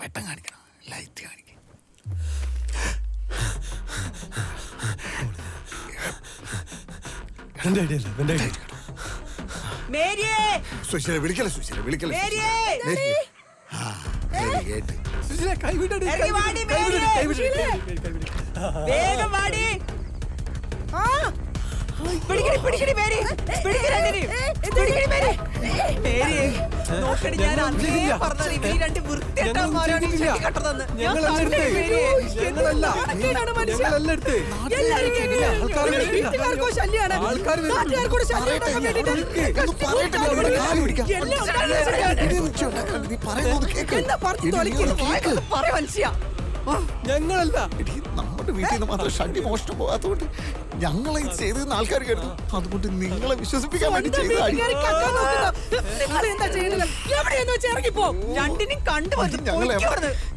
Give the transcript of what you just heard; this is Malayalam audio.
വെട്ടം കാണിക്കണം, ലൈറ്റ് കാണിക്കണം. സുശീല വിളിക്കല്ലേ, സുശീല വിളിക്കല്ലേ. ഞങ്ങളല്ല, നമ്മുടെ വീട്ടിൽ നിന്ന് മാത്രം ഷണ്ടി മോഷണം പോകാത്തതുകൊണ്ട് ഞങ്ങളെ ചെയ്തെന്ന് ആൾക്കാർ കേട്ടു. അതുകൊണ്ട് നിങ്ങളെ വിശ്വസിപ്പിക്കാൻ വേണ്ടി